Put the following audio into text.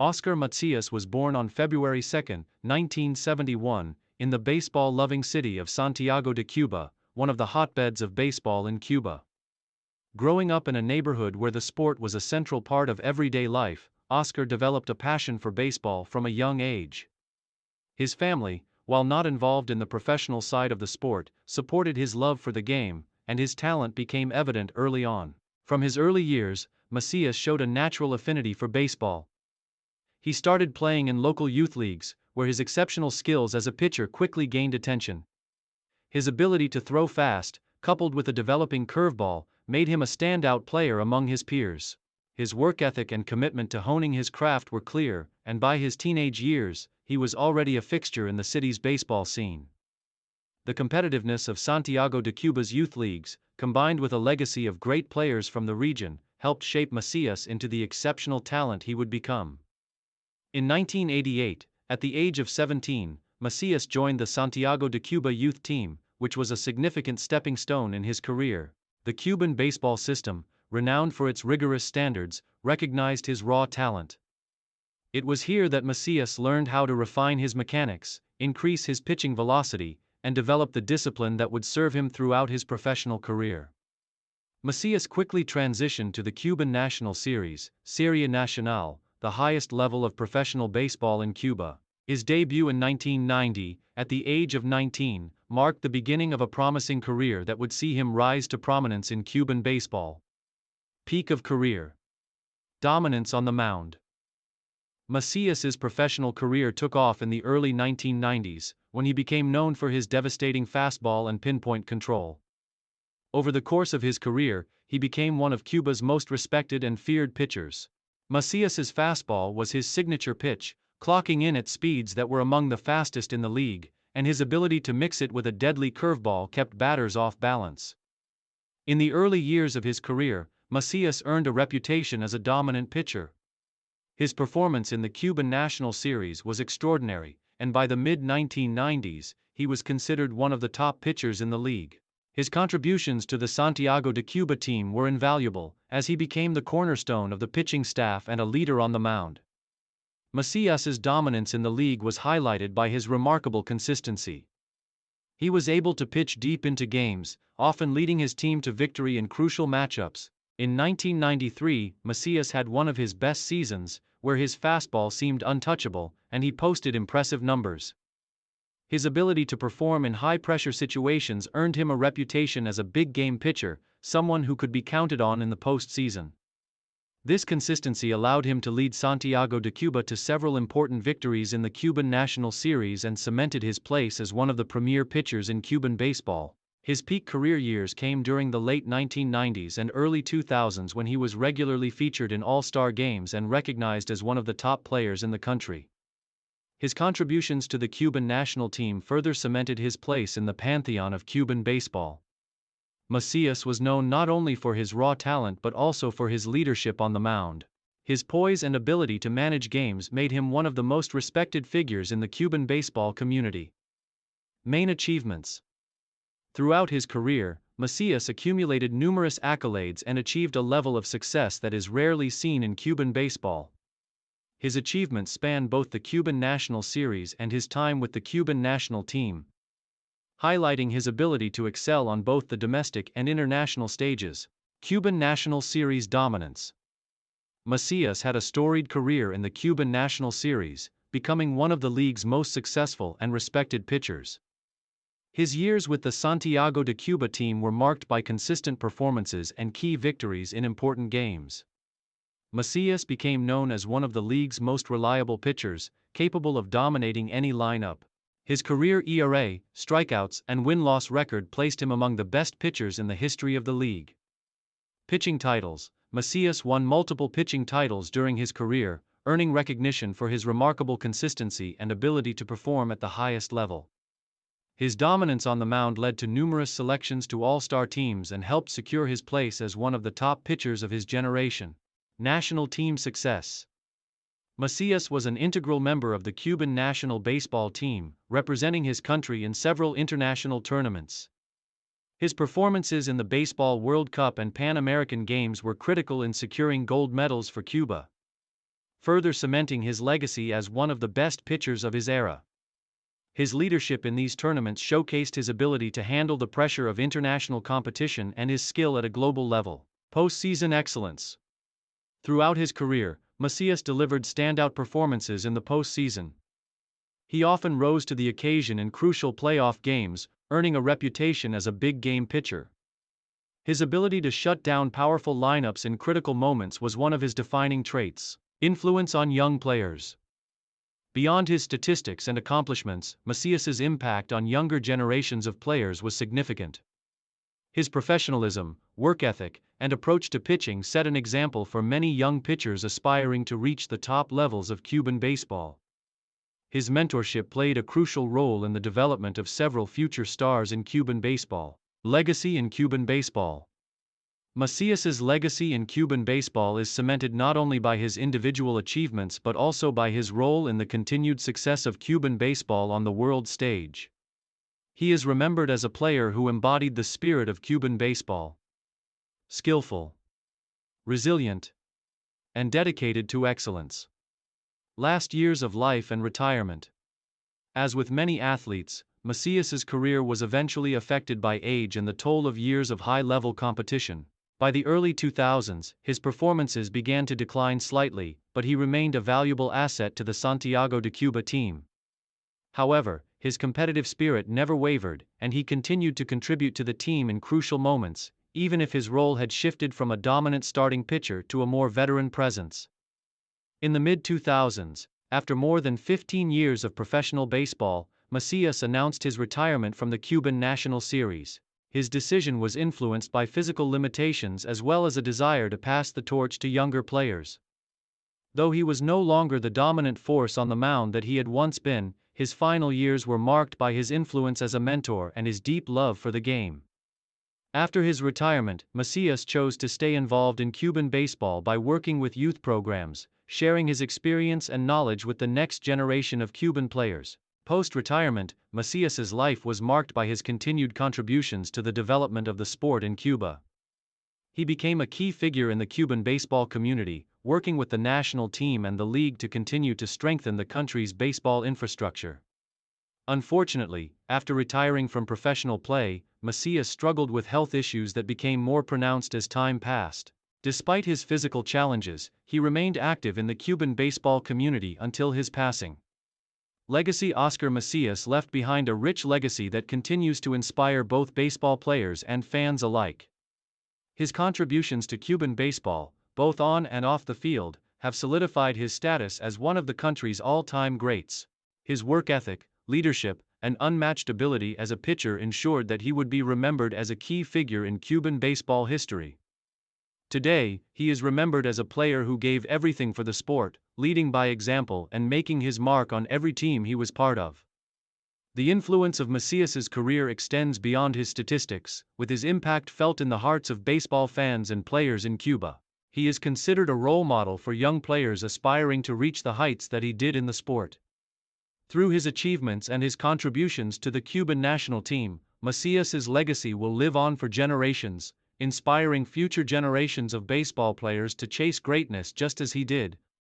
Oscar Macías was born on February 2, 1971, in the baseball-loving city of Santiago de Cuba, one of the hotbeds of baseball in Cuba. Growing up in a neighborhood where the sport was a central part of everyday life, Oscar developed a passion for baseball from a young age. His family, while not involved in the professional side of the sport, supported his love for the game, and his talent became evident early on. From his early years, Macías showed a natural affinity for baseball. He started playing in local youth leagues, where his exceptional skills as a pitcher quickly gained attention. His ability to throw fast, coupled with a developing curveball, made him a standout player among his peers. His work ethic and commitment to honing his craft were clear, and by his teenage years, he was already a fixture in the city's baseball scene. The competitiveness of Santiago de Cuba's youth leagues, combined with a legacy of great players from the region, helped shape Macías into the exceptional talent he would become. In 1988, at the age of 17, Macías joined the Santiago de Cuba youth team, which was a significant stepping stone in his career. The Cuban baseball system, renowned for its rigorous standards, recognized his raw talent. It was here that Macías learned how to refine his mechanics, increase his pitching velocity, and develop the discipline that would serve him throughout his professional career. Macías quickly transitioned to the Cuban National Series, Serie Nacional, the highest level of professional baseball in Cuba. His debut in 1990, at the age of 19, marked the beginning of a promising career that would see him rise to prominence in Cuban baseball. Peak of career. Dominance on the mound. Macías's professional career took off in the early 1990s, when he became known for his devastating fastball and pinpoint control. Over the course of his career, he became one of Cuba's most respected and feared pitchers. Macías's fastball was his signature pitch, clocking in at speeds that were among the fastest in the league, and his ability to mix it with a deadly curveball kept batters off balance. In the early years of his career, Macías earned a reputation as a dominant pitcher. His performance in the Cuban National Series was extraordinary, and by the mid-1990s, he was considered one of the top pitchers in the league. His contributions to the Santiago de Cuba team were invaluable, as he became the cornerstone of the pitching staff and a leader on the mound. Macías's dominance in the league was highlighted by his remarkable consistency. He was able to pitch deep into games, often leading his team to victory in crucial matchups. In 1993, Macías had one of his best seasons, where his fastball seemed untouchable, and he posted impressive numbers. His ability to perform in high-pressure situations earned him a reputation as a big-game pitcher, someone who could be counted on in the postseason. This consistency allowed him to lead Santiago de Cuba to several important victories in the Cuban National Series and cemented his place as one of the premier pitchers in Cuban baseball. His peak career years came during the late 1990s and early 2000s, when he was regularly featured in all-star games and recognized as one of the top players in the country. His contributions to the Cuban national team further cemented his place in the pantheon of Cuban baseball. Macías was known not only for his raw talent but also for his leadership on the mound. His poise and ability to manage games made him one of the most respected figures in the Cuban baseball community. Main achievements. Throughout his career, Macías accumulated numerous accolades and achieved a level of success that is rarely seen in Cuban baseball. His achievements span both the Cuban National Series and his time with the Cuban national team, highlighting his ability to excel on both the domestic and international stages. Cuban National Series dominance. Macías had a storied career in the Cuban National Series, becoming one of the league's most successful and respected pitchers. His years with the Santiago de Cuba team were marked by consistent performances and key victories in important games. Macías became known as one of the league's most reliable pitchers, capable of dominating any lineup. His career ERA, strikeouts, and win-loss record placed him among the best pitchers in the history of the league. Pitching titles. Macías won multiple pitching titles during his career, earning recognition for his remarkable consistency and ability to perform at the highest level. His dominance on the mound led to numerous selections to all-star teams and helped secure his place as one of the top pitchers of his generation. National team success. Macías was an integral member of the Cuban national baseball team, representing his country in several international tournaments. His performances in the Baseball World Cup and Pan American Games were critical in securing gold medals for Cuba. further cementing his legacy as one of the best pitchers of his era. His leadership in these tournaments showcased his ability to handle the pressure of international competition and his skill at a global level. Postseason excellence. Throughout his career, Macías delivered standout performances in the postseason. He often rose to the occasion in crucial playoff games, earning a reputation as a big-game pitcher. His ability to shut down powerful lineups in critical moments was one of his defining traits. Influence on young players. Beyond his statistics and accomplishments, Macías's impact on younger generations of players was significant. His professionalism, work ethic, and approach to pitching set an example for many young pitchers aspiring to reach the top levels of Cuban baseball. His mentorship played a crucial role in the development of several future stars in Cuban baseball. Legacy in Cuban baseball. Macías's legacy in Cuban baseball is cemented not only by his individual achievements but also by his role in the continued success of Cuban baseball on the world stage. He is remembered as a player who embodied the spirit of Cuban baseball. Skillful, resilient, and dedicated to excellence. Last years of life and retirement. As with many athletes, Macías's career was eventually affected by age and the toll of years of high-level competition. By the early 2000s, his performances began to decline slightly, but he remained a valuable asset to the Santiago de Cuba team. However, his competitive spirit never wavered, and he continued to contribute to the team in crucial moments, even if his role had shifted from a dominant starting pitcher to a more veteran presence. In the mid-2000s, after more than 15 years of professional baseball, Macías announced his retirement from the Cuban National Series. His decision was influenced by physical limitations as well as a desire to pass the torch to younger players. Though he was no longer the dominant force on the mound that he had once been, his final years were marked by his influence as a mentor and his deep love for the game. After his retirement, Macías chose to stay involved in Cuban baseball by working with youth programs, sharing his experience and knowledge with the next generation of Cuban players. Post-retirement, Macías's life was marked by his continued contributions to the development of the sport in Cuba. He became a key figure in the Cuban baseball community, working with the national team and the league to continue to strengthen the country's baseball infrastructure. Unfortunately, after retiring from professional play, Macías struggled with health issues that became more pronounced as time passed. Despite his physical challenges, he remained active in the Cuban baseball community until his passing. Legacy. Oscar Macías left behind a rich legacy that continues to inspire both baseball players and fans alike. His contributions to Cuban baseball, both on and off the field, have solidified his status as one of the country's all-time greats. His work ethic, leadership, and unmatched ability as a pitcher ensured that he would be remembered as a key figure in Cuban baseball history. Today, he is remembered as a player who gave everything for the sport, leading by example and making his mark on every team he was part of. The influence of Macías's career extends beyond his statistics, with his impact felt in the hearts of baseball fans and players in Cuba. He is considered a role model for young players aspiring to reach the heights that he did in the sport. Through his achievements and his contributions to the Cuban national team, Macías's legacy will live on for generations, inspiring future generations of baseball players to chase greatness just as he did.